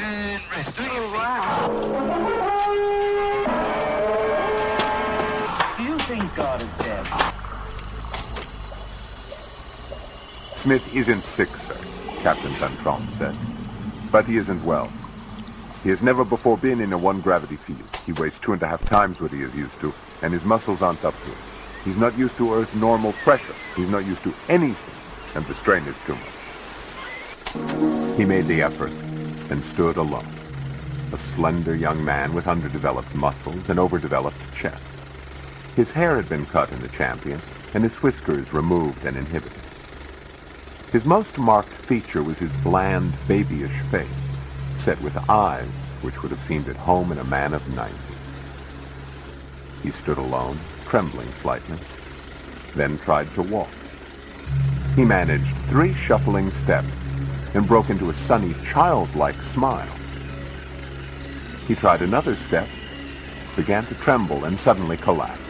and rest. Oh, wow. Do you think God is dead? Smith isn't sick, sir, Captain Tantron said. But he isn't well. He has never before been in a one-gravity field. He weighs 2.5 times what he is used to, and his muscles aren't up to it. He's not used to Earth's normal pressure. He's not used to anything, and the strain is too much. He made the effort and stood alone. A slender young man with underdeveloped muscles and overdeveloped chest. His hair had been cut in the Champion, and his whiskers removed and inhibited. His most marked feature was his bland, babyish face, set with eyes which would have seemed at home in a man of 90. He stood alone, trembling slightly, then tried to walk. He managed 3 shuffling steps and broke into a sunny, childlike smile. He tried another step, began to tremble, and suddenly collapsed.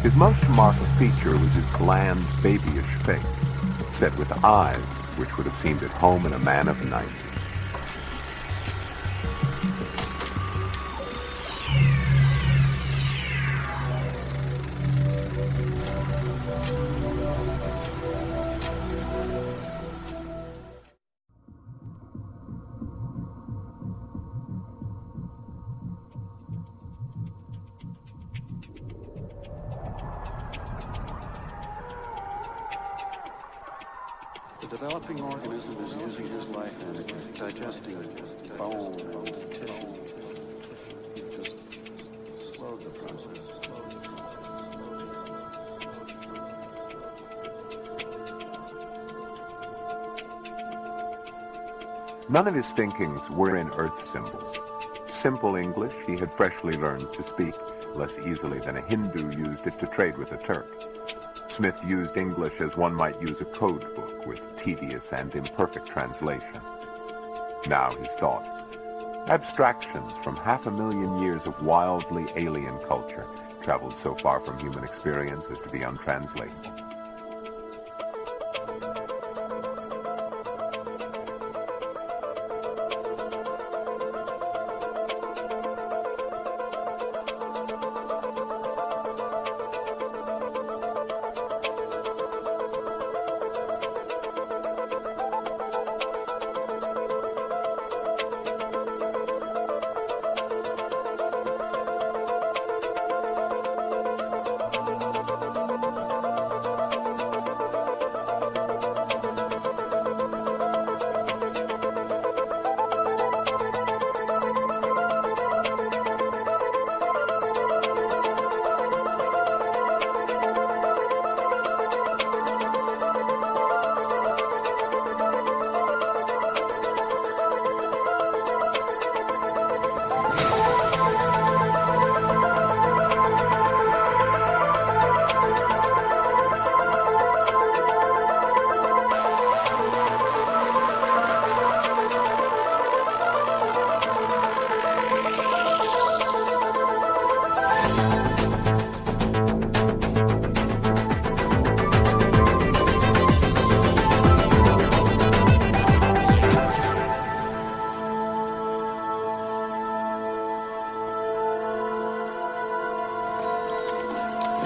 His most remarkable feature was his bland, babyish face, set with eyes which would have seemed at home in a man of 90. The developing organism is using his life energy, digesting bone and tissue. You've just slowed the process. None of his thinkings were in earth symbols. Simple English he had freshly learned to speak, less easily than a Hindu used it to trade with a Turk. Smith used English as one might use a code book with tedious and imperfect translation. Now his thoughts, abstractions from 500,000 years of wildly alien culture, traveled so far from human experience as to be untranslatable.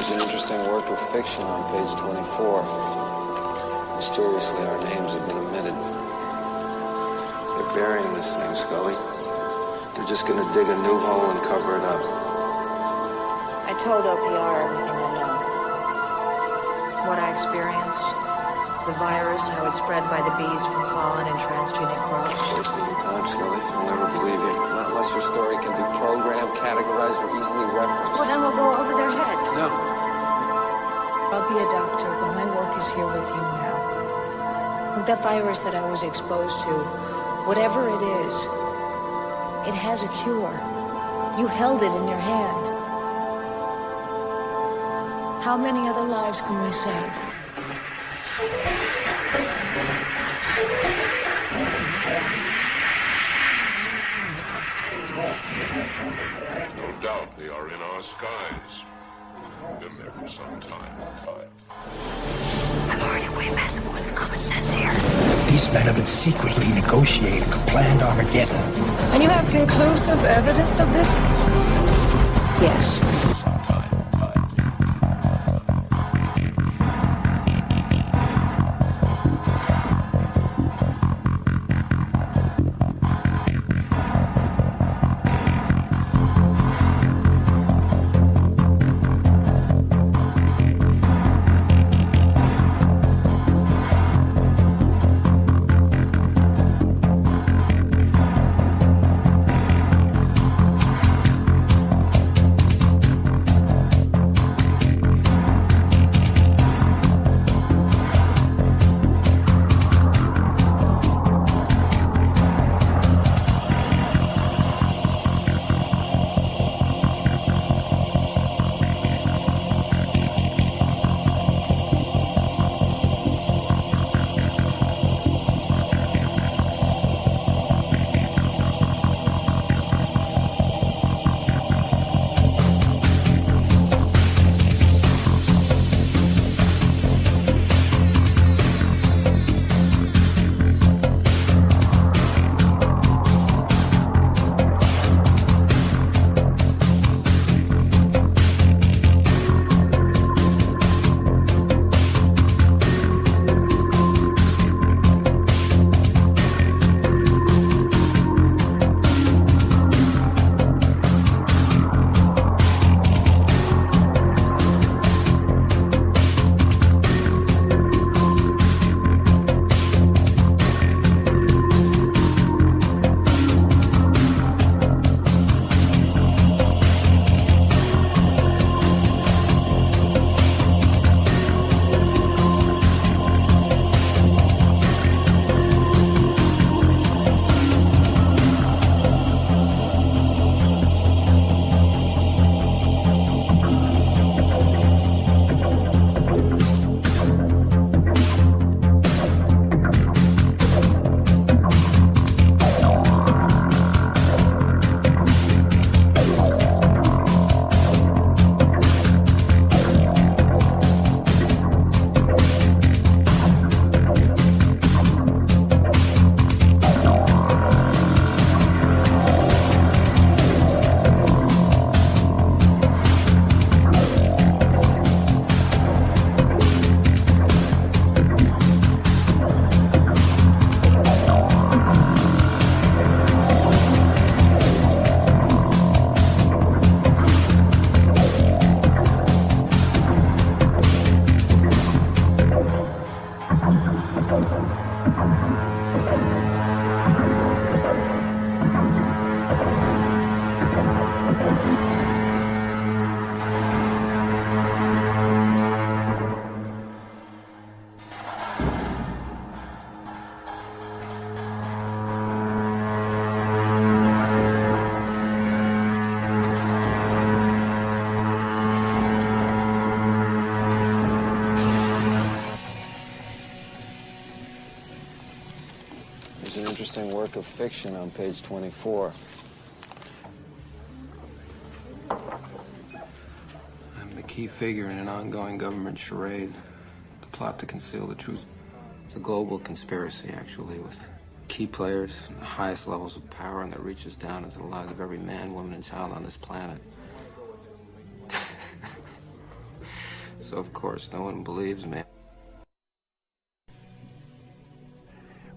There's an interesting work of fiction on page 24. Mysteriously, our names have been omitted. They're burying this thing, Scully. They're just gonna dig a new hole and cover it up. I told OPR everything I know. What I experienced, the virus, how it spread by the bees from pollen and transgenic crops. Wasting your time, Scully. I'll never believe you. Not unless your story can be programmed, categorized, or easily referenced. Well, then we'll go over their heads. No. I'll be a doctor, but my work is here with you now. That virus that I was exposed to, whatever it is, it has a cure. You held it in your hand. How many other lives can we save? No doubt they are in our skies. Been there for some time. I'm already way past the point of common sense here. These men have been secretly negotiating a planned Armageddon. And you have conclusive evidence of this? Yes. Work of fiction on page 24. I'm the key figure in an ongoing government charade. The plot to conceal the truth. It's a global conspiracy, actually, with key players and the highest levels of power, and that reaches down into the lives of every man, woman, and child on this planet. So, of course, no one believes me.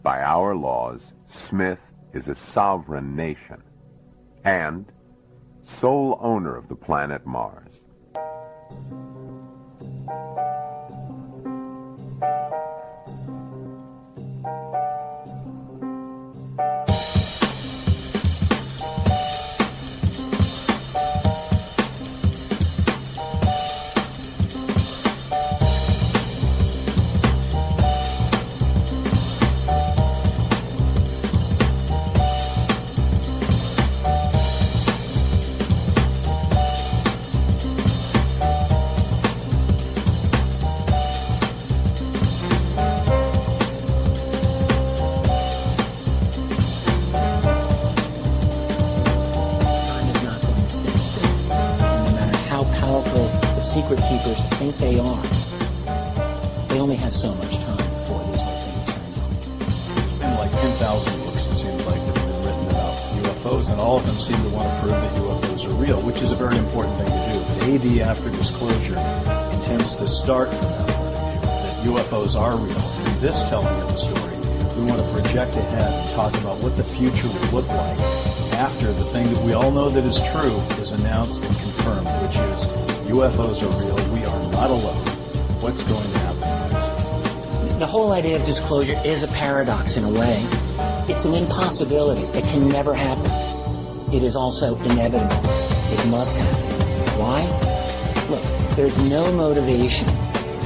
By our laws, Smith is a sovereign nation and sole owner of the planet Mars. secret keepers think they are. They only have so much time before this whole thing turns on. There's been like 10,000 books, it seems like, that have been written about UFOs, and all of them seem to want to prove that UFOs are real, which is a very important thing to do. But AD, after disclosure, intends to start from that point of view, that UFOs are real. And in this telling of the story, we want to project ahead and talk about what the future would look like after the thing that we all know that is true is announced and confirmed, which is UFOs are real, we are not alone. What's going to happen next? The whole idea of disclosure is a paradox in a way. It's an impossibility. It can never happen. It is also inevitable. It must happen. Why? Look, there's no motivation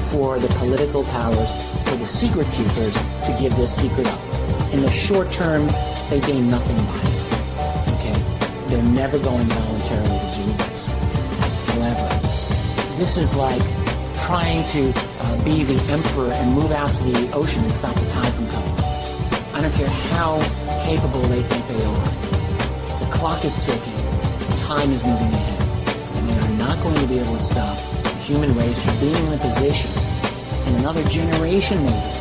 for the political powers or the secret keepers to give this secret up. In the short term, they gain nothing by it. Okay? They're never going voluntarily to do this. However, this is like trying to be the emperor and move out to the ocean and stop the tide from coming. I don't care how capable they think they are. The clock is ticking. Time is moving ahead. And they are not going to be able to stop the human race from being in a position, in another generation maybe,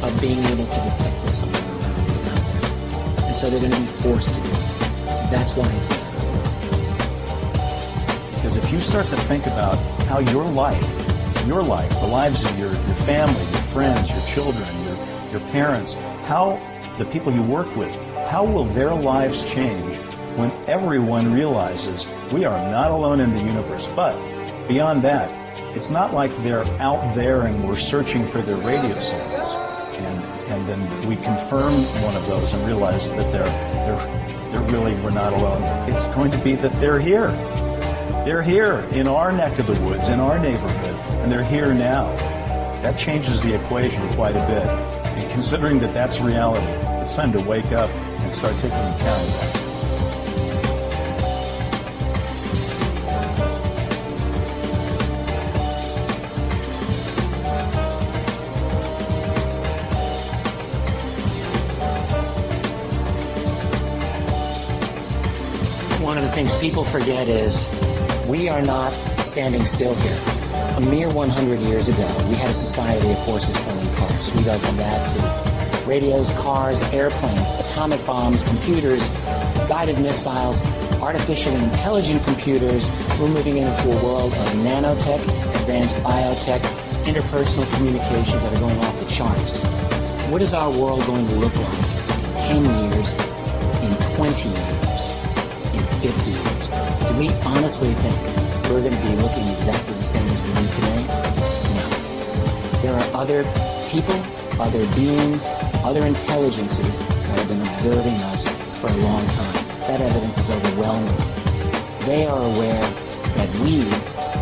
of being able to detect this somewhere around out there. And so they're going to be forced to do it. That's why it's there. Because if you start to think about how your life, the lives of your family, your friends, your children, your parents, how the people you work with, how will their lives change when everyone realizes we are not alone in the universe? But beyond that, it's not like they're out there and we're searching for their radio signals, and then we confirm one of those and realize that they're really, we're not alone. It's going to be that they're here. They're here in our neck of the woods, in our neighborhood, and they're here now. That changes the equation quite a bit. And considering that that's reality, it's time to wake up and start taking account of that. One of the things people forget is we are not standing still here. A mere 100 years ago, we had a society of horses pulling cars. We go from that to radios, cars, airplanes, atomic bombs, computers, guided missiles, artificially intelligent computers. We're moving into a world of nanotech, advanced biotech, interpersonal communications that are going off the charts. What is our world going to look like in 10 years, in 20 years, in 50 years? Do we honestly think we're going to be looking exactly the same as we do today? No. There are other people, other beings, other intelligences that have been observing us for a long time. That evidence is overwhelming. They are aware that we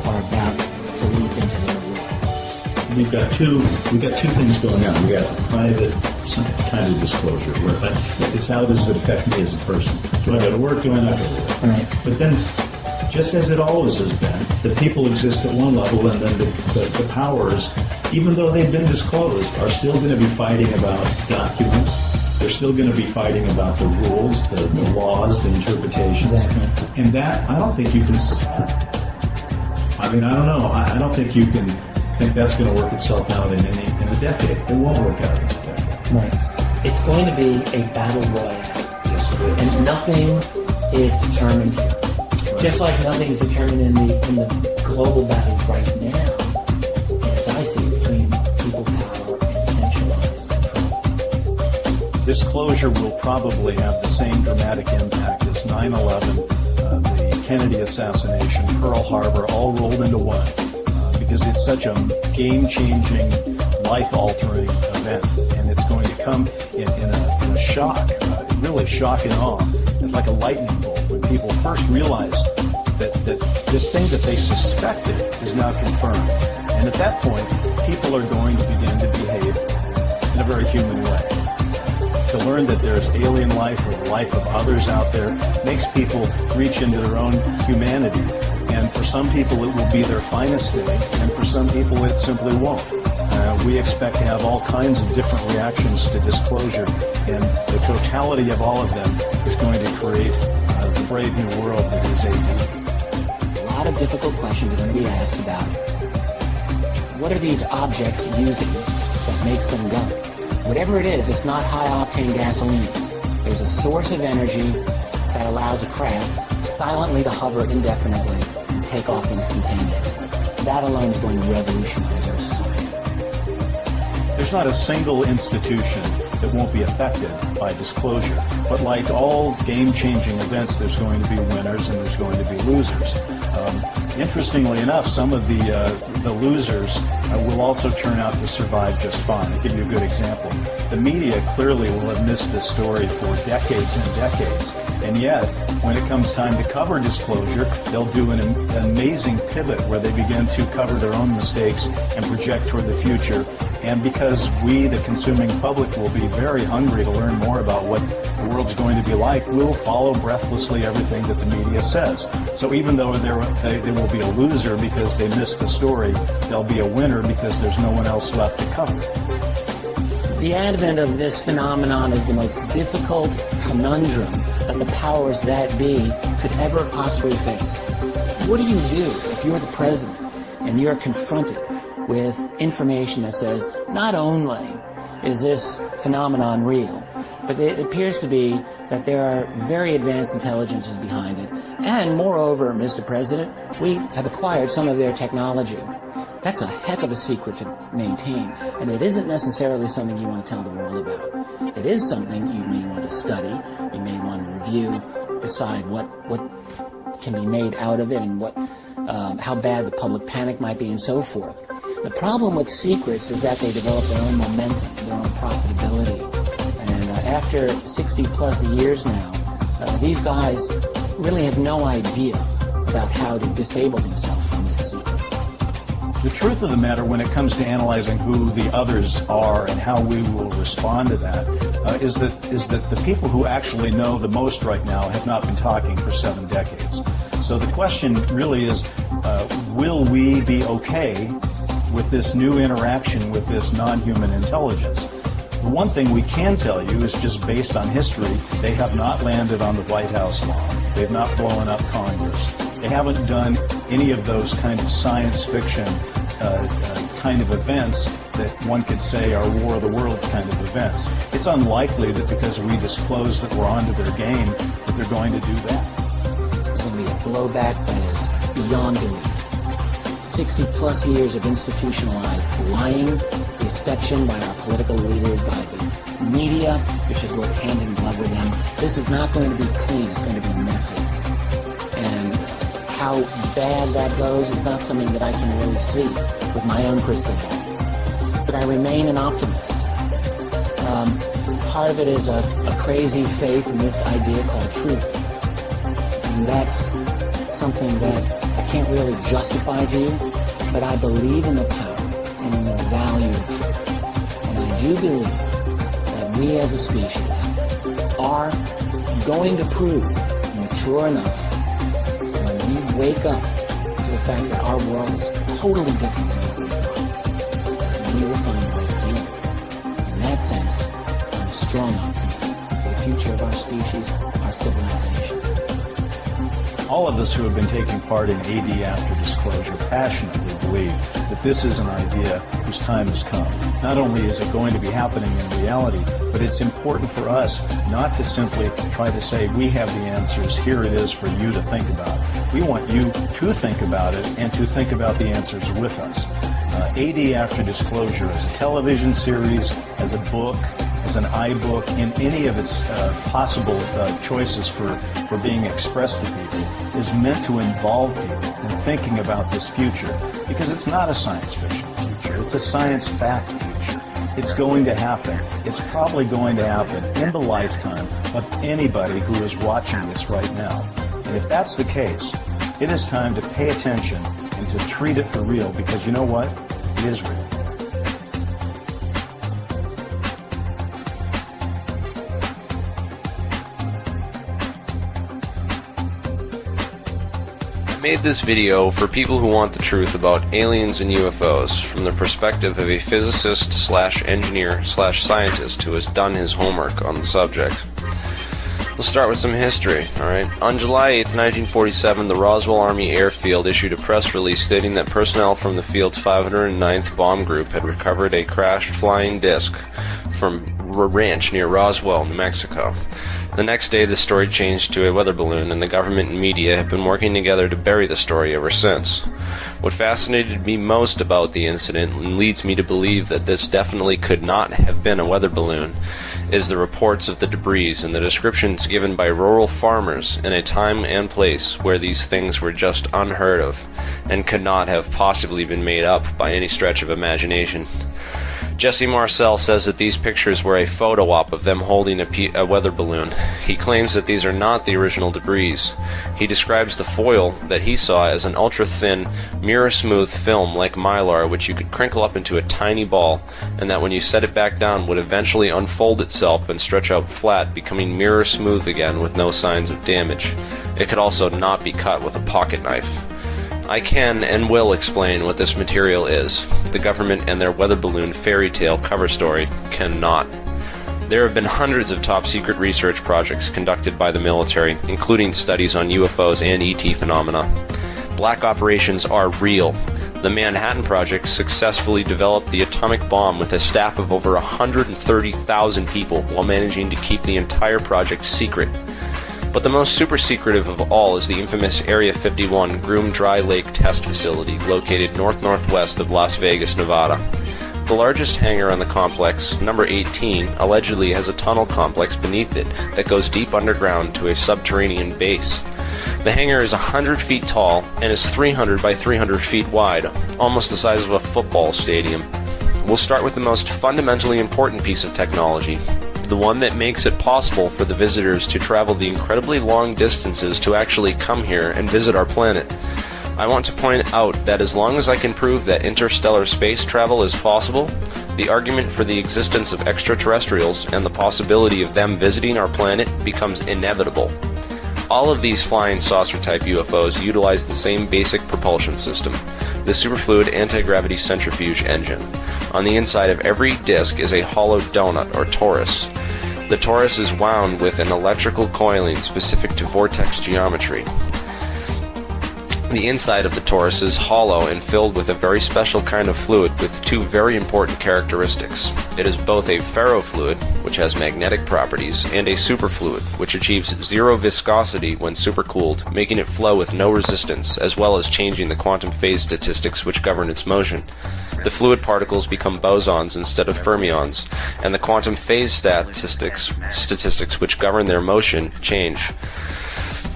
are about to leap into their world. We've got two things going on. We got a private kind of disclosure where it's how does it affect me as a person? Do I go to work? Do I not go to work? Right. But then, just as it always has been, the people exist at one level, and then the powers, even though they've been disclosed, are still going to be fighting about documents. They're still going to be fighting about the rules, the laws, the interpretations. Exactly. And that, I don't think you can... I mean, I don't know. I don't think you can think that's going to work itself out in a decade. It won't work out in a decade. Right. It's going to be a battle royale. Yes, it is. And nothing is determined here. Just like nothing is determined in the global battle right now, as I see it, between people power and centralized control. Disclosure will probably have the same dramatic impact as 9/11, the Kennedy assassination, Pearl Harbor, all rolled into one, because it's such a game-changing, life-altering event, and it's going to come in a shock, really shock and awe. It's like a lightning bolt when people first realize that this thing that they suspected is now confirmed. And at that point, people are going to begin to behave in a very human way. To learn that there's alien life or the life of others out there makes people reach into their own humanity. And for some people, it will be their finest day, and for some people, it simply won't. We expect to have all kinds of different reactions to disclosure, and the totality of all of them is going to create the brave new world that is AD. A lot of difficult questions are going to be asked about what are these objects using that makes them go? Whatever it is, it's not high-octane gasoline. There's a source of energy that allows a craft silently to hover indefinitely and take off instantaneously. That alone is going to revolutionize our society. There's not a single institution that won't be affected by disclosure. But like all game-changing events, there's going to be winners and there's going to be losers. Interestingly enough, some of the losers will also turn out to survive just fine. I'll give you a good example. The media clearly will have missed this story for decades and decades, and yet, when it comes time to cover disclosure, they'll do an amazing pivot where they begin to cover their own mistakes and project toward the future. And because we, the consuming public, will be very hungry to learn more about what the world's going to be like, we'll follow breathlessly everything that the media says. So even though there will be a loser because they missed the story, there'll be a winner because there's no one else left to cover. The advent of this phenomenon is the most difficult conundrum that the powers that be could ever possibly face. What do you do if you're the president and you're confronted with information that says not only is this phenomenon real, but it appears to be that there are very advanced intelligences behind it, and moreover, Mr. President, we have acquired some of their technology. That's a heck of a secret to maintain, and it isn't necessarily something you want to tell the world about. It is something you may want to study, you may want to review, decide what can be made out of it, and how bad the public panic might be, and so forth. The problem with secrets is that they develop their own momentum, their own profitability. And after 60 plus years now, these guys really have no idea about how to disable themselves from this secret. The truth of the matter when it comes to analyzing who the others are and how we will respond to that is that the people who actually know the most right now have not been talking for 7 decades. So the question really is, will we be okay with this new interaction with this non-human intelligence? The one thing we can tell you is just based on history, they have not landed on the White House lawn. They've not blown up Congress. They haven't done any of those kind of science fiction kind of events that one could say are War of the Worlds kind of events. It's unlikely that because we disclose that we're onto their game, that they're going to do that. There's going to be a blowback that is beyond belief. 60 plus years of institutionalized lying, deception by our political leaders, by the media, which has worked hand in glove with them. This is not going to be clean, it's going to be messy. And how bad that goes is not something that I can really see with my own crystal ball. But I remain an optimist. Part of it is a crazy faith in this idea called truth. And that's something that I can't really justify to you, but I believe in the power and in the value of truth. And I do believe that we as a species are going to prove mature enough when we wake up to the fact that our world is totally different than what we thought. We will find a way to deal with it. In that sense, I'm a strong optimist for the future of our species, our civilization. All of us who have been taking part in AD after disclosure passionately believe that this is an idea whose time has come. Not only is it going to be happening in reality, but it's important for us not to simply try to say we have the answers, here it is for you to think about. We want you to think about it and to think about the answers with us. AD After Disclosure as a television series, as a book, as an iBook, in any of its possible choices for being expressed to people, is meant to involve people in thinking about this future, because it's not a science fiction future, it's a science fact future. It's going to happen. It's probably going to happen in the lifetime of anybody who is watching this right now. And if that's the case, it is time to pay attention and to treat it for real, because you know what? It is real. I made this video for people who want the truth about aliens and UFOs from the perspective of a physicist/engineer/scientist who has done his homework on the subject. We'll start with some history, alright? On July 8, 1947, the Roswell Army Airfield issued a press release stating that personnel from the field's 509th Bomb Group had recovered a crashed flying disc from a ranch near Roswell, New Mexico. The next day, the story changed to a weather balloon, and the government and media have been working together to bury the story ever since. What fascinated me most about the incident, and leads me to believe that this definitely could not have been a weather balloon, is the reports of the debris and the descriptions given by rural farmers in a time and place where these things were just unheard of, and could not have possibly been made up by any stretch of imagination. Jesse Marcel says that these pictures were a photo op of them holding a weather balloon. He claims that these are not the original debris. He describes the foil that he saw as an ultra-thin, mirror-smooth film like mylar, which you could crinkle up into a tiny ball, and that when you set it back down would eventually unfold itself and stretch out flat, becoming mirror-smooth again with no signs of damage. It could also not be cut with a pocket knife. I can and will explain what this material is. The government and their weather balloon fairy tale cover story cannot. There have been hundreds of top-secret research projects conducted by the military, including studies on UFOs and ET phenomena. Black operations are real. The Manhattan Project successfully developed the atomic bomb with a staff of over 130,000 people while managing to keep the entire project secret. But the most super secretive of all is the infamous Area 51 Groom Dry Lake Test Facility, located north-northwest of Las Vegas, Nevada. The largest hangar on the complex, number 18, allegedly has a tunnel complex beneath it that goes deep underground to a subterranean base. The hangar is 100 feet tall and is 300 by 300 feet wide, almost the size of a football stadium. We'll start with the most fundamentally important piece of technology, the one that makes it possible for the visitors to travel the incredibly long distances to actually come here and visit our planet. I want to point out that as long as I can prove that interstellar space travel is possible, the argument for the existence of extraterrestrials and the possibility of them visiting our planet becomes inevitable. All of these flying saucer-type UFOs utilize the same basic propulsion system, the superfluid anti-gravity centrifuge engine. On the inside of every disk is a hollow donut or torus. The torus is wound with an electrical coiling specific to vortex geometry. The inside of the torus is hollow and filled with a very special kind of fluid with two very important characteristics. It is both a ferrofluid, which has magnetic properties, and a superfluid, which achieves zero viscosity when supercooled, making it flow with no resistance, as well as changing the quantum phase statistics which govern its motion. The fluid particles become bosons instead of fermions, and the quantum phase statistics which govern their motion change.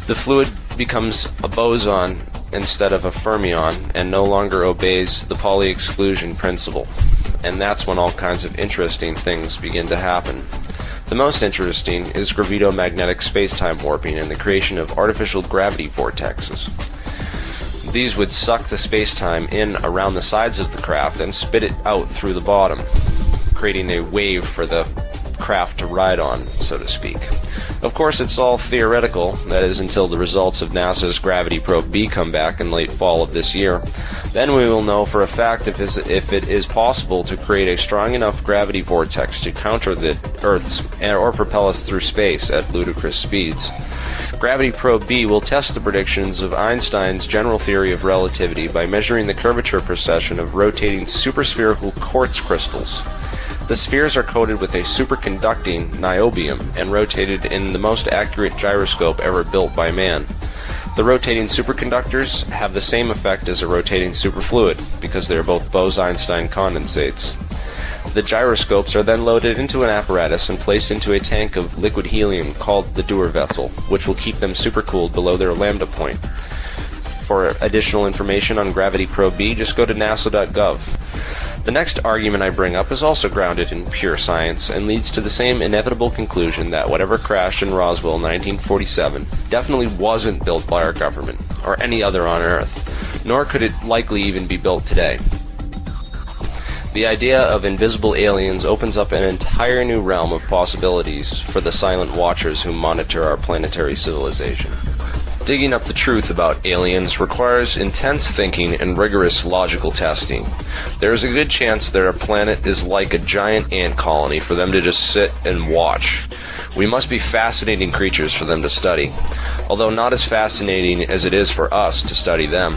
The fluid becomes a boson instead of a fermion and no longer obeys the Pauli exclusion principle. And that's when all kinds of interesting things begin to happen. The most interesting is gravitomagnetic space-time warping and the creation of artificial gravity vortexes. These would suck the space-time in around the sides of the craft and spit it out through the bottom, creating a wave for the craft to ride on, so to speak. Of course, it's all theoretical, that is, until the results of NASA's Gravity Probe B come back in late fall of this year. Then we will know for a fact if it is possible to create a strong enough gravity vortex to counter the Earth's or propel us through space at ludicrous speeds. Gravity Probe B will test the predictions of Einstein's general theory of relativity by measuring the curvature precession of rotating superspherical quartz crystals. The spheres are coated with a superconducting niobium and rotated in the most accurate gyroscope ever built by man. The rotating superconductors have the same effect as a rotating superfluid because they are both Bose-Einstein condensates. The gyroscopes are then loaded into an apparatus and placed into a tank of liquid helium called the Dewar vessel, which will keep them supercooled below their lambda point. For additional information on Gravity Probe B, just go to nasa.gov. The next argument I bring up is also grounded in pure science and leads to the same inevitable conclusion that whatever crashed in Roswell in 1947 definitely wasn't built by our government or any other on Earth, nor could it likely even be built today. The idea of invisible aliens opens up an entire new realm of possibilities for the silent watchers who monitor our planetary civilization. Digging up the truth about aliens requires intense thinking and rigorous logical testing. There is a good chance that our planet is like a giant ant colony for them to just sit and watch. We must be fascinating creatures for them to study, although not as fascinating as it is for us to study them.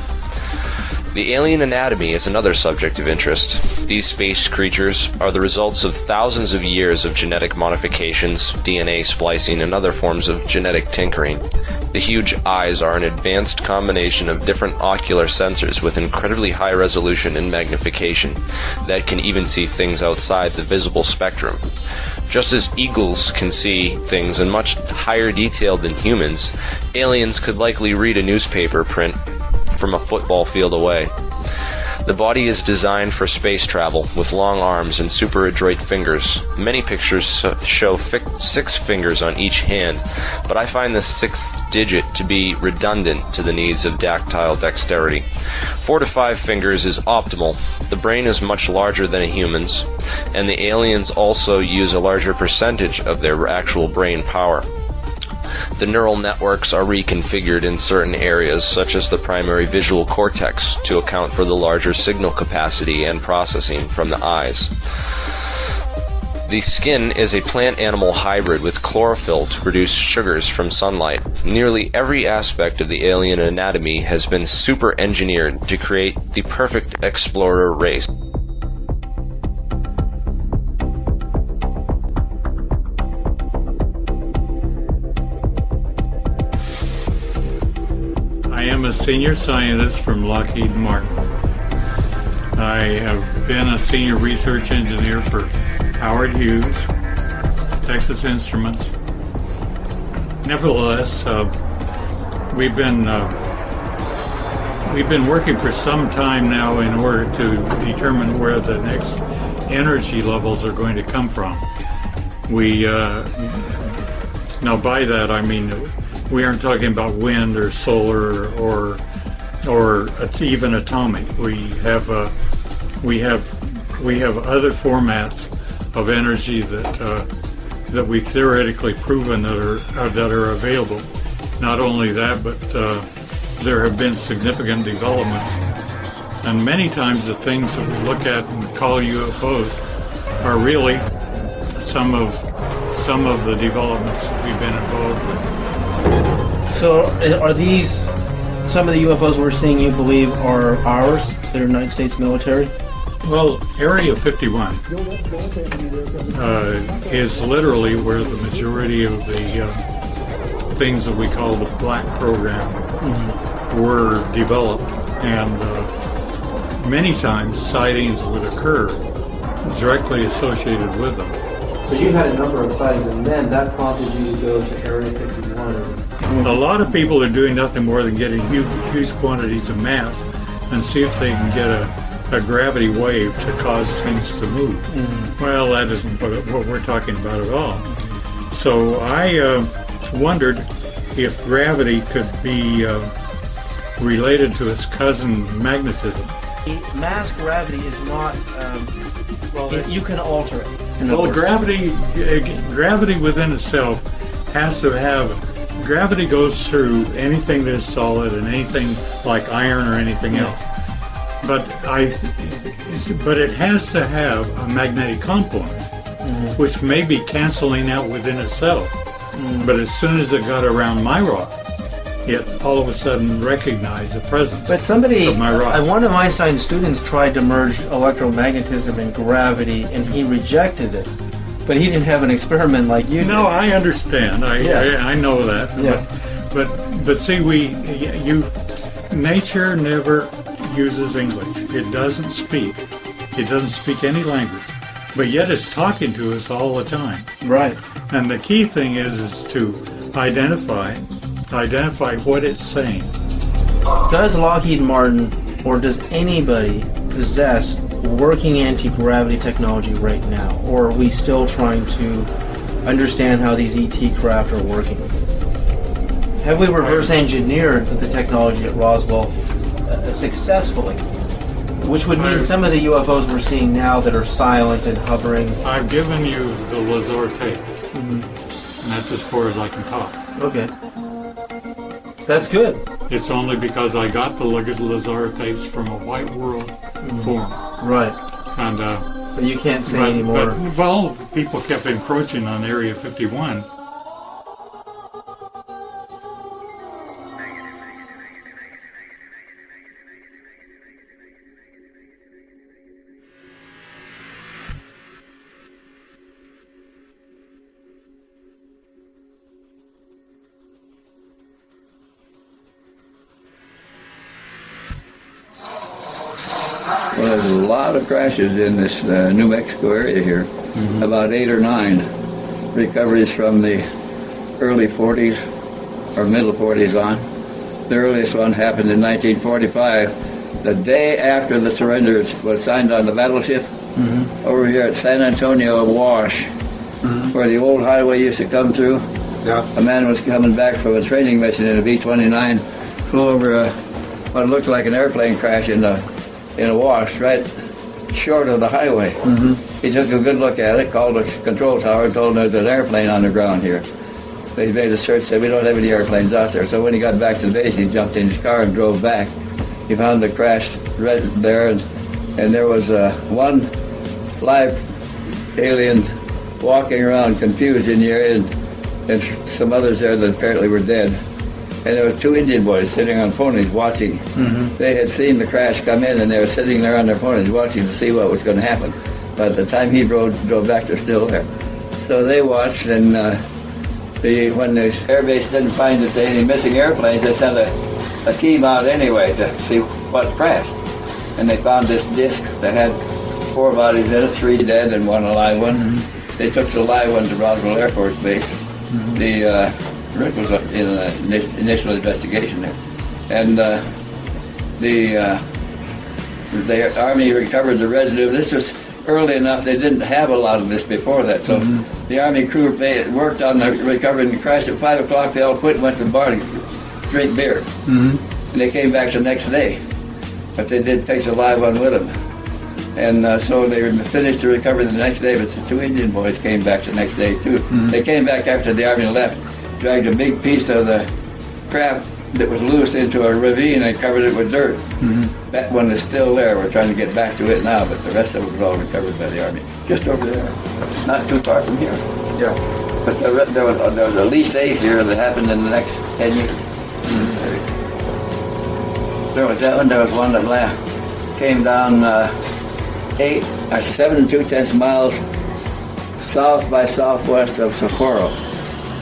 The alien anatomy is another subject of interest. These space creatures are the results of thousands of years of genetic modifications, DNA splicing, and other forms of genetic tinkering. The huge eyes are an advanced combination of different ocular sensors with incredibly high resolution and magnification that can even see things outside the visible spectrum. Just as eagles can see things in much higher detail than humans, aliens could likely read a newspaper print from a football field away. The body is designed for space travel, with long arms and super adroit fingers. Many pictures show 6 fingers on each hand, but I find the 6th digit to be redundant to the needs of dactyl dexterity. 4 to 5 fingers is optimal. The brain is much larger than a human's, and the aliens also use a larger percentage of their actual brain power. The neural networks are reconfigured in certain areas, such as the primary visual cortex, to account for the larger signal capacity and processing from the eyes. The skin is a plant-animal hybrid with chlorophyll to produce sugars from sunlight. Nearly every aspect of the alien anatomy has been super-engineered to create the perfect explorer race. I am a senior scientist from Lockheed Martin. I have been a senior research engineer for Howard Hughes, Texas Instruments. Nevertheless, we've been working for some time now in order to determine where the next energy levels are going to come from. Now by that I mean we aren't talking about wind or solar or even atomic. We have other formats of energy that we've theoretically proven that are available. Not only that, but there have been significant developments, and many times the things that we look at and call UFOs are really some of the developments that we've been involved with. So are these some of the UFOs we're seeing you believe are ours, the United States military? Well, Area 51 is literally where the majority of the things that we call the Black Program were developed, and many times sightings would occur directly associated with them. So you had a number of sightings, and then that prompted you to go to Area 51. A lot of people are doing nothing more than getting huge quantities of mass and see if they can get a gravity wave to cause things to move. Well, that isn't what we're talking about at all. so I wondered if gravity could be related to its cousin magnetism. Mass gravity is not. You can alter it. Well, gravity within itself has to have. Gravity goes through anything that is solid and anything like iron or anything else. But it has to have a magnetic component, which may be canceling out within itself. But as soon as it got around my rock, it all of a sudden recognized the presence of my rock. One of Einstein's students tried to merge electromagnetism and gravity, and he rejected it. But he didn't have an experiment like you did. No, I understand. I know that. Yeah. But see, nature never uses English. It doesn't speak. It doesn't speak any language. But yet it's talking to us all the time. Right. And the key thing is to identify what it's saying. Does Lockheed Martin, or does anybody possess working anti-gravity technology right now? Or are we still trying to understand how these ET craft are working? Have we reverse engineered the technology at Roswell successfully? Which would mean some of the UFOs we're seeing now that are silent and hovering. I've given you the Lazar tapes. And that's as far as I can talk. Okay. That's good. It's only because I got the Lazar tapes from a White World forum. Right. And but you can't say anymore. Well, people kept encroaching on Area 51. Well, there's a lot of crashes in this New Mexico area here. About 8 or 9 recoveries from the early 40s or middle 40s on. The earliest one happened in 1945, the day after the surrender was signed on the battleship, over here at San Antonio Wash, where the old highway used to come through. Yeah. A man was coming back from a training mission in a B-29, flew over what looked like an airplane crash in a wash right short of the highway. He took a good look at it, called the control tower, and told them there's an airplane on the ground here. They made a search, said we don't have any airplanes out there. So when he got back to the base, he jumped in his car and drove back. He found the crash right there, and there was one live alien walking around confused in the area, and some others there that apparently were dead. And there were 2 Indian boys sitting on ponies watching. They had seen the crash come in, and they were sitting there on their ponies watching to see what was going to happen. But the time he drove back, they're still there. So they watched, and when the airbase didn't find any missing airplanes, they sent a team out anyway to see what crashed. And they found this disc that had 4 bodies in it, 3 dead and 1 alive one. They took the live one to Roswell Air Force Base. Rick was in an initial investigation there. And the Army recovered the residue. This was early enough, they didn't have a lot of this before that. So the Army crew worked on recovering the crash. At 5 o'clock, they all quit and went to the bar to drink beer. And they came back the next day. But they did take the live one with them. And so they finished the recovery the next day, but the 2 Indian boys came back the next day too. They came back after the Army left, dragged a big piece of the craft that was loose into a ravine and covered it with dirt. That one is still there. We're trying to get back to it now, but the rest of it was all recovered by the Army. Just over there, not too far from here. Yeah. But there was at least 8 here that happened in the next 10 years. There was that one. There was one that came down 7 2/10 miles south by southwest of Sapporo.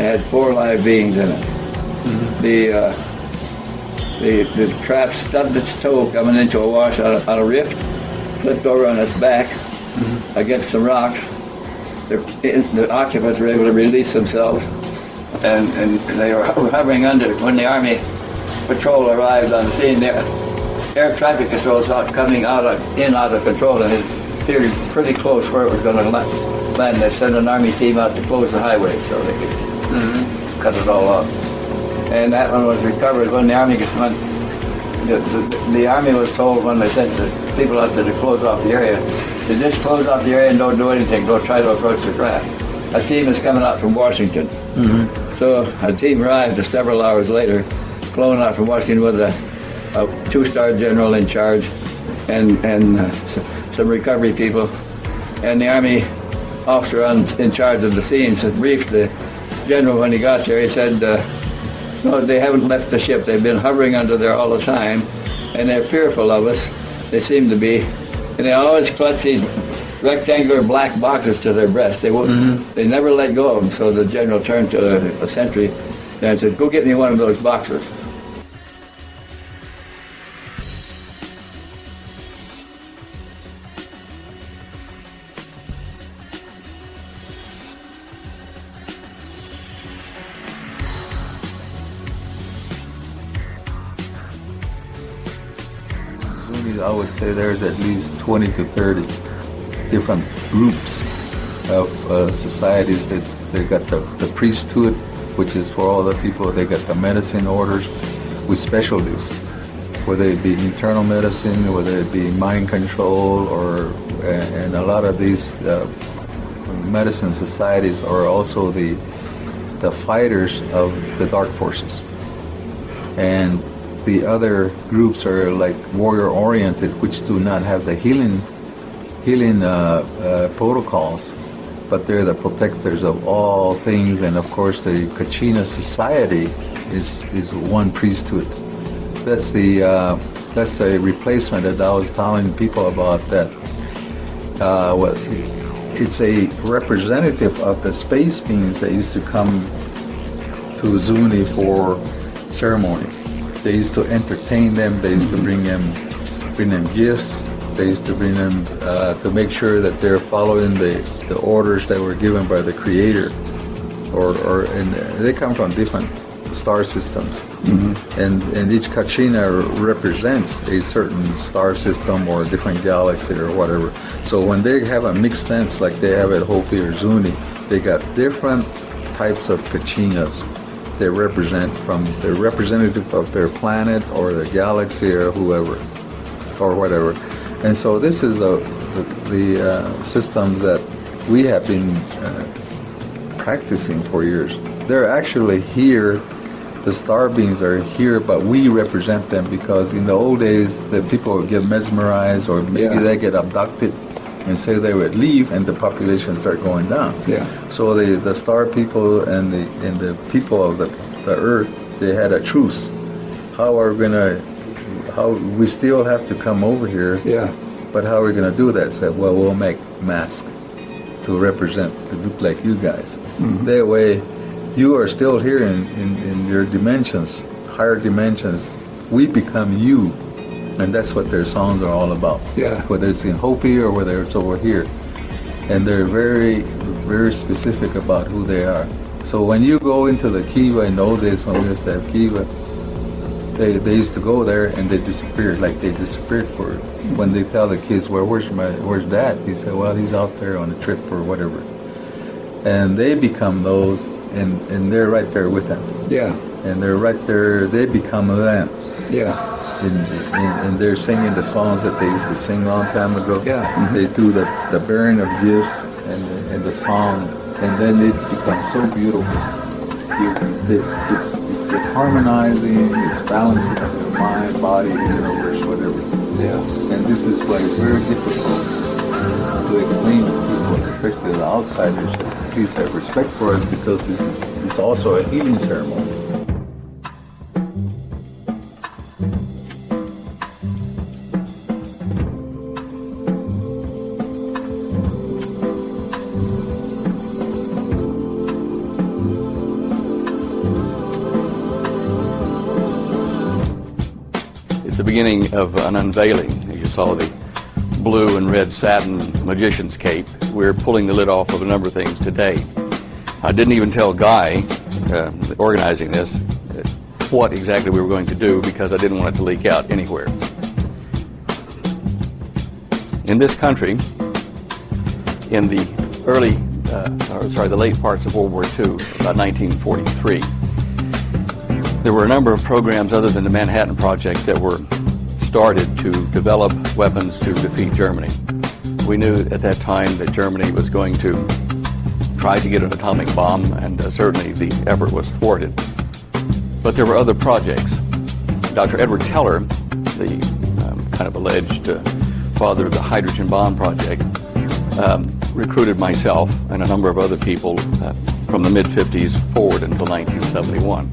It had 4 live beings in it. The craft stubbed its toe coming into a wash on a rift, flipped over on its back against some rocks. The occupants were able to release themselves, and they were hovering under when the Army patrol arrived on the scene. The air traffic control saw it coming out of control, and it appeared pretty close where it was going to plan, they sent an army team out to close the highway so they could cut it all off. And that one was recovered when the army went. The army was told when they sent the people out there to close off the area, to just close off the area and don't do anything, don't try to approach the craft. A team is coming out from Washington. So a team arrived several hours later, flown out from Washington with a 2-star general in charge and some recovery people. And the army officer in charge of the scenes briefed the general when he got there. He said, no, they haven't left the ship. They've been hovering under there all the time, and they're fearful of us. They seem to be. And they always clutch these rectangular black boxes to their breasts. They won't. They never let go of them. So the general turned to a sentry and said, go get me one of those boxes. I would say there's at least 20 to 30 different groups of societies. They got the priesthood, which is for all the people. They got the medicine orders with specialties, whether it be internal medicine, whether it be mind control, and a lot of these medicine societies are also the fighters of the dark forces. And the other groups are like warrior-oriented, which do not have the healing protocols, but they're the protectors of all things. And of course, the Kachina society is one priesthood. That's a replacement that I was telling people about. That it's a representative of the space beings that used to come to Zuni for ceremony. They used to entertain them. They used to bring them gifts. They used to bring them to make sure that they're following the orders that were given by the Creator. And they come from different star systems, and each Kachina represents a certain star system or a different galaxy or whatever. So when they have a mixed dance like they have at Hopi or Zuni, they got different types of Kachinas. They represent from the representative of their planet or their galaxy or whoever or whatever. And so this is the systems that we have been practicing for years. They're actually here. The star beings are here, but we represent them because in the old days, the people would get mesmerized or maybe they get abducted and say they would leave, and the population start going down. So the star people and the people of the earth, they had a truce. How we still have to come over here, but how are we gonna do that? Said, well, we'll make masks to look like you guys. That way, you are still here in your dimensions, higher dimensions. We become you. And that's what their songs are all about. Whether it's in Hopi or whether it's over here. And they're very, very specific about who they are. So when you go into the Kiva in the old days when we used to have Kiva, they used to go there and they disappeared. Like they disappeared for when they tell the kids, well, where's Dad? He said, well, he's out there on a trip or whatever. And they become those, and they're right there with them. And they're right there. They become them. And they're singing the songs that they used to sing a long time ago. They do the bearing of gifts and the songs, and then it becomes so beautiful. It's harmonizing, it's balancing of the mind, body, universe, whatever. And this is why it's very difficult to explain to people, especially the outsiders. Please have respect for us because it's also a healing ceremony. The beginning of an unveiling. You saw the blue and red satin magician's cape. We're pulling the lid off of a number of things today. I didn't even tell Guy, organizing this, what exactly we were going to do because I didn't want it to leak out anywhere. In this country, in the early the late parts of World War II, about 1943. There were a number of programs other than the Manhattan Project that were started to develop weapons to defeat Germany. We knew at that time that Germany was going to try to get an atomic bomb, and certainly the effort was thwarted. But there were other projects. Dr. Edward Teller, the kind of alleged father of the hydrogen bomb project, recruited myself and a number of other people from the mid-50s forward until 1971.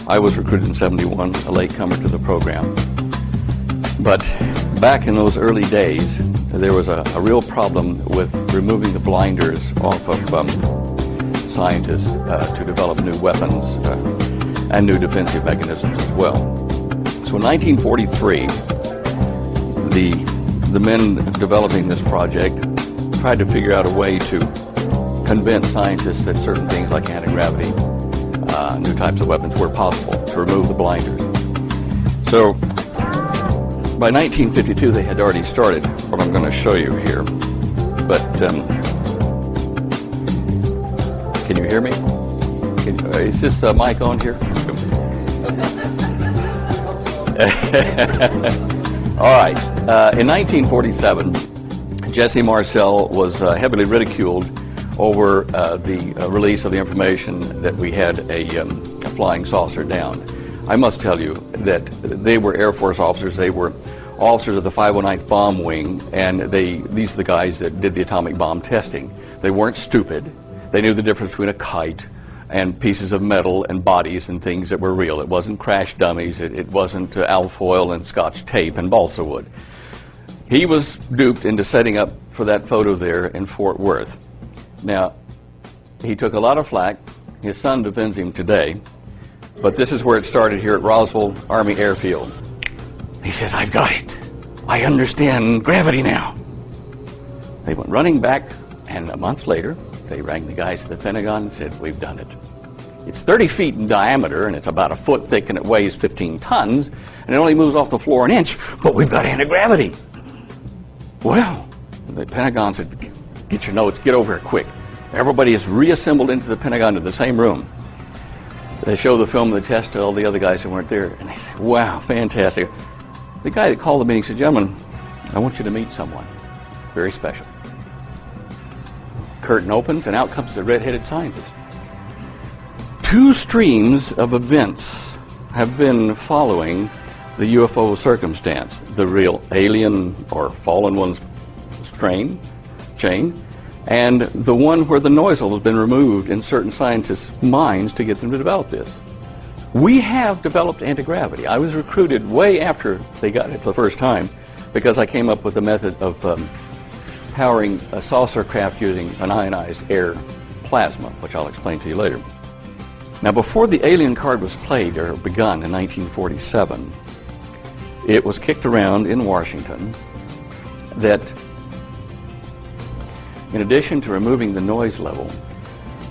I was recruited in 71, a latecomer to the program. But back in those early days, there was a real problem with removing the blinders off of scientists to develop new weapons and new defensive mechanisms as well. So in 1943, the men developing this project tried to figure out a way to convince scientists that certain things like anti-gravity, new types of weapons were possible, to remove the blinders. So by 1952, they had already started what I'm going to show you here. But can you hear me? Is this mic on here? All right. In 1947, Jesse Marcel was heavily ridiculed over the release of the information that we had a flying saucer down. I must tell you that they were Air Force officers. They were officers of the 509th Bomb Wing, and these are the guys that did the atomic bomb testing. They weren't stupid. They knew the difference between a kite and pieces of metal and bodies and things that were real. It wasn't crash dummies. It wasn't alfoil and Scotch tape and balsa wood. He was duped into setting up for that photo there in Fort Worth. Now, he took a lot of flack. His son defends him today. But this is where it started here at Roswell Army Airfield. He says, "I've got it. I understand gravity now." They went running back, and a month later, they rang the guys at the Pentagon and said, "We've done it. It's 30 feet in diameter, and it's about a foot thick, and it weighs 15 tons, and it only moves off the floor an inch, but we've got anti-gravity." Well, the Pentagon said, "Get your notes, get over here quick." Everybody is reassembled into the Pentagon to the same room. They show the film of the test to all the other guys who weren't there, and they say, "Wow, fantastic." The guy that called the meeting said, "Gentlemen, I want you to meet someone very special." Curtain opens, and out comes the red-headed scientist. Two streams of events have been following the UFO circumstance: the real alien or fallen one's chain, and the one where the nozzle has been removed in certain scientists' minds to get them to develop this. We have developed anti-gravity. I was recruited way after they got it for the first time because I came up with the method of powering a saucer craft using an ionized air plasma, which I'll explain to you later. Now, before the alien card was played or begun in 1947, it was kicked around in Washington that in addition to removing the noise level,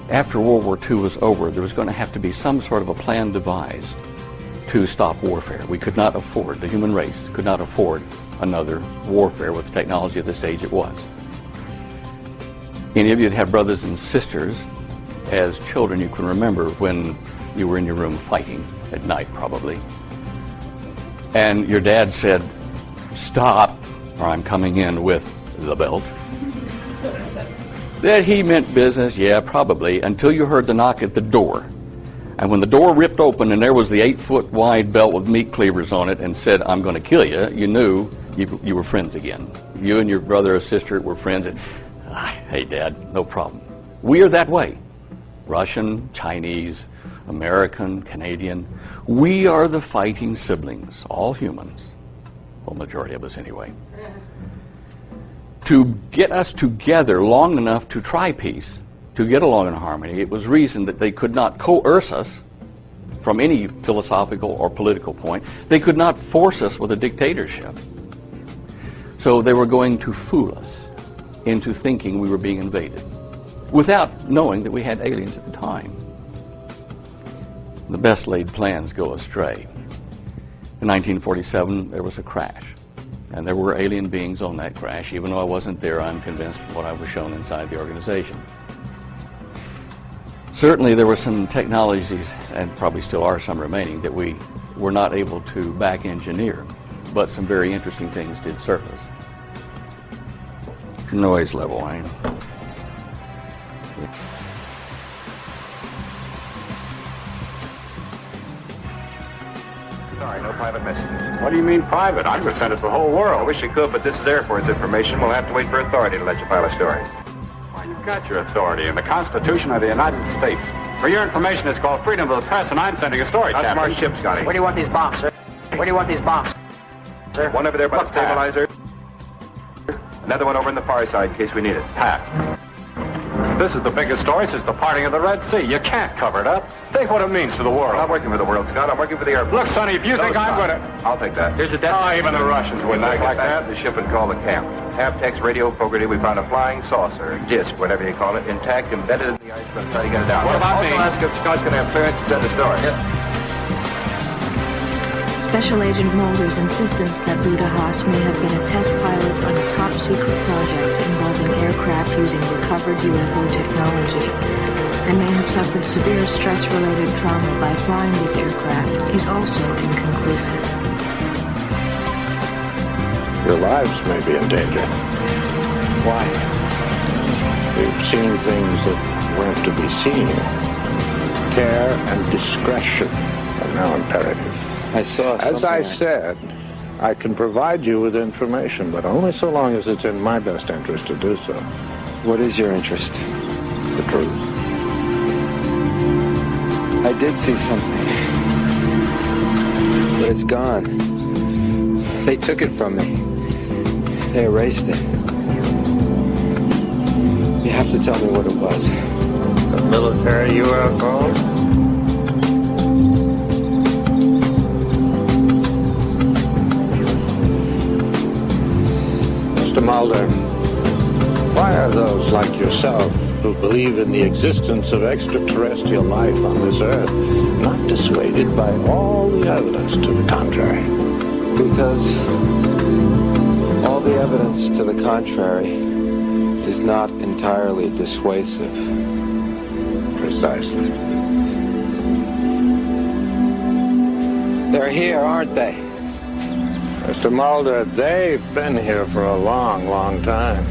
after World War II was over, there was going to have to be some sort of a plan devised to stop warfare. We could not afford, the human race could not afford another warfare with the technology at the stage it was. Any of you that have brothers and sisters, as children, you can remember when you were in your room fighting at night, probably, and your dad said, "Stop, or I'm coming in with the belt." That he meant business, yeah, probably, until you heard the knock at the door. And when the door ripped open and there was the 8-foot wide belt with meat cleavers on it and said, "I'm going to kill you," you knew you were friends again. You and your brother or sister were friends. And, "Hey, Dad, no problem." We are that way. Russian, Chinese, American, Canadian. We are the fighting siblings, all humans. Well, majority of us anyway. To get us together long enough to try peace, to get along in harmony, it was reasoned that they could not coerce us from any philosophical or political point. They could not force us with a dictatorship. So they were going to fool us into thinking we were being invaded, without knowing that we had aliens at the time. The best laid plans go astray. In 1947, there was a crash. And there were alien beings on that crash. Even though I wasn't there, I'm convinced of what I was shown inside the organization. Certainly there were some technologies, and probably still are some remaining, that we were not able to back engineer, but some very interesting things did surface. Noise level, Sorry, no private messages. What do you mean private? I could send it to the whole world. I wish you could, but this is Air Force information. We'll have to wait for authority to let you file a story. Well, you've got your authority in the Constitution of the United States. For your information, it's called freedom of the press, and I'm sending a story, That's Captain. smart ship, Scotty. Where do you want these bombs, sir? Where do you want these bombs, sir? One over there by the stabilizer. Another one over in the far side in case we need it. Pat. This is the biggest story since the parting of the Red Sea. You can't cover it up. Think what it means to the world. I'm not working for the world, Scott. I'm working for the Air Force. Look, Sonny, if you think I'm going to... I'll take that. Here's a death. Oh, even the Russians wouldn't think like that. The ship and call the camp. Half-text radio program. We found a flying saucer, disc, whatever you call it, intact, embedded in the ice. We're going to try to get it out. What about me? Also ask if Scott's going to have clearance to send the story. Special Agent Mulder's insistence that Buddha Haas may have been a test pilot on a top-secret project involving aircraft using recovered UFO technology and may have suffered severe stress-related trauma by flying this aircraft is also inconclusive. Your lives may be in danger. Why? You've seen things that weren't to be seen. Care and discretion are now imperative. I saw something. As I said, I can provide you with information, but only so long as it's in my best interest to do so. What is your interest? The truth. I did see something. But it's gone. They took it from me. They erased it. You have to tell me what it was. The military UFO? Mr. Mulder, why are those like yourself who believe in the existence of extraterrestrial life on this earth not dissuaded by all the evidence to the contrary? Because all the evidence to the contrary is not entirely dissuasive. Precisely. They're here, aren't they? Mr. Mulder, they've been here for a long, long time.